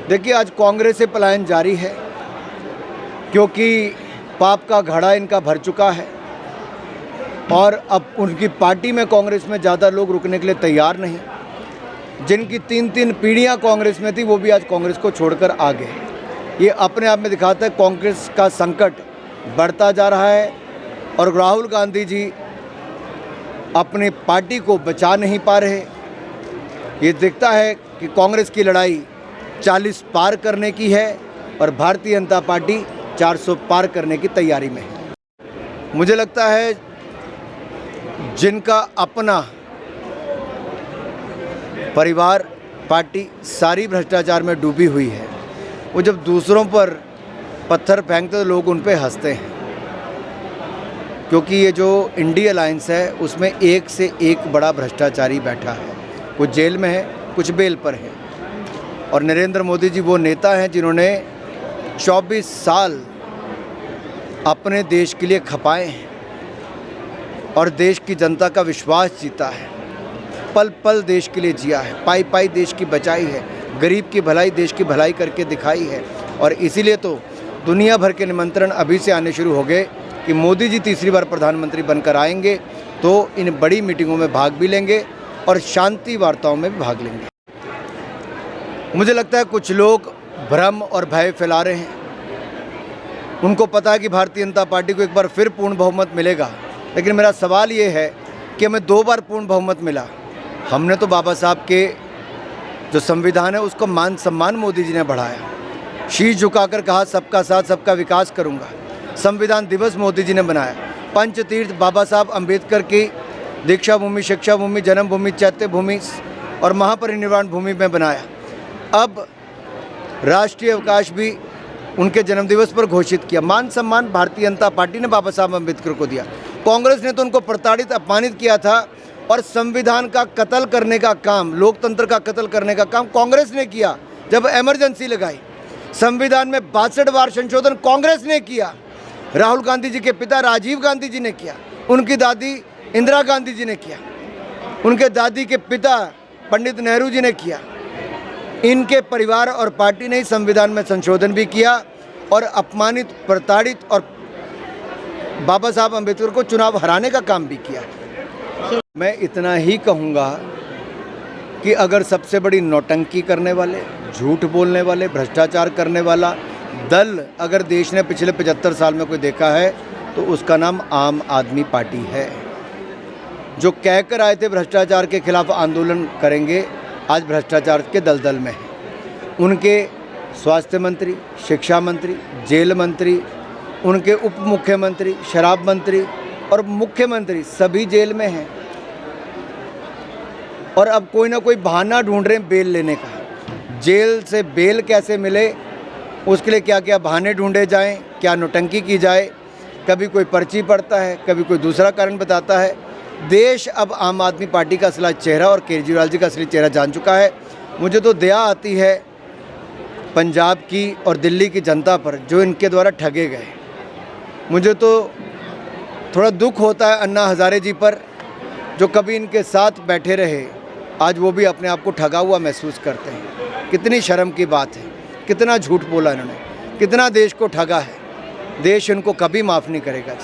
देखिए, आज कांग्रेस से पलायन जारी है क्योंकि पाप का घड़ा इनका भर चुका है और अब उनकी पार्टी में कांग्रेस में ज़्यादा लोग रुकने के लिए तैयार नहीं। जिनकी 3-3 पीढ़ियां कांग्रेस में थी वो भी आज कांग्रेस को छोड़कर आ गए। ये अपने आप में दिखाता है कांग्रेस का संकट बढ़ता जा रहा है और राहुल गांधी जी अपनी पार्टी को बचा नहीं पा रहे। ये दिखता है कि कांग्रेस की लड़ाई 40 पार करने की है और भारतीय जनता पार्टी 400 पार करने की तैयारी में है। मुझे लगता है जिनका अपना परिवार पार्टी सारी भ्रष्टाचार में डूबी हुई है, वो जब दूसरों पर पत्थर फेंकते तो लोग उन पे हंसते हैं, क्योंकि ये जो इंडिया अलायंस है उसमें एक से एक बड़ा भ्रष्टाचारी बैठा है। कुछ जेल में है, कुछ बेल पर है। और नरेंद्र मोदी जी वो नेता हैं जिन्होंने 24 साल अपने देश के लिए खपाए हैं और देश की जनता का विश्वास जीता है। पल पल देश के लिए जिया है, पाई पाई देश की बचाई है, गरीब की भलाई देश की भलाई करके दिखाई है। और इसीलिए तो दुनिया भर के निमंत्रण अभी से आने शुरू हो गए कि मोदी जी तीसरी बार प्रधानमंत्री बनकर आएंगे तो इन बड़ी मीटिंगों में भाग भी लेंगे और शांति वार्ताओं में भी भाग लेंगे। मुझे लगता है कुछ लोग भ्रम और भय फैला रहे हैं। उनको पता है कि भारतीय जनता पार्टी को एक बार फिर पूर्ण बहुमत मिलेगा, लेकिन मेरा सवाल ये है कि हमें 2 बार पूर्ण बहुमत मिला। हमने तो बाबा साहब के जो संविधान है उसका मान सम्मान मोदी जी ने बढ़ाया, शीश झुकाकर कहा सबका साथ सबका विकास करूंगा। संविधान दिवस मोदी जी ने बनाया। पंचतीर्थ बाबा साहब अम्बेडकर की दीक्षा भूमि, शिक्षा भूमि, जन्मभूमि, चैत्य भूमि और महापरिनिर्वाण भूमि में बनाया। अब राष्ट्रीय अवकाश भी उनके जन्मदिवस पर घोषित किया। मान सम्मान भारतीय जनता पार्टी ने बाबा साहब अम्बेडकर को दिया। कांग्रेस ने तो उनको प्रताड़ित अपमानित किया था और संविधान का कत्ल करने का काम, लोकतंत्र का कत्ल करने का काम कांग्रेस ने किया जब इमरजेंसी लगाई। संविधान में 62 बार संशोधन कांग्रेस ने किया। राहुल गांधी जी के पिता राजीव गांधी जी ने किया, उनकी दादी इंदिरा गांधी जी ने किया, उनके दादी के पिता पंडित नेहरू जी ने किया। इनके परिवार और पार्टी ने ही संविधान में संशोधन भी किया और अपमानित, प्रताड़ित और बाबा साहब अम्बेडकर को चुनाव हराने का काम भी किया। मैं इतना ही कहूँगा कि अगर सबसे बड़ी नौटंकी करने वाले, झूठ बोलने वाले, भ्रष्टाचार करने वाला दल अगर देश ने पिछले 75 साल में कोई देखा है तो उसका नाम आम आदमी पार्टी है। जो कहकर आए थे भ्रष्टाचार के खिलाफ आंदोलन करेंगे, आज भ्रष्टाचार के दलदल में है। उनके स्वास्थ्य मंत्री, शिक्षा मंत्री, जेल मंत्री, उनके उप मुख्यमंत्री, शराब मंत्री और मुख्यमंत्री सभी जेल में हैं और अब कोई ना कोई बहाना ढूंढ रहे हैं बेल लेने का। जेल से बेल कैसे मिले उसके लिए क्या क्या बहाने ढूंढे जाएं, क्या नौटंकी की जाए। कभी कोई पर्ची पड़ता है, कभी कोई दूसरा कारण बताता है। देश अब आम आदमी पार्टी का असली चेहरा और केजरीवाल जी का असली चेहरा जान चुका है। मुझे तो दया आती है पंजाब की और दिल्ली की जनता पर जो इनके द्वारा ठगे गए। मुझे तो थोड़ा दुख होता है अन्ना हज़ारे जी पर, जो कभी इनके साथ बैठे रहे, आज वो भी अपने आप को ठगा हुआ महसूस करते हैं। कितनी शर्म की बात है, कितना झूठ बोला इन्होंने, कितना देश को ठगा है। देश इनको कभी माफ़ नहीं करेगा।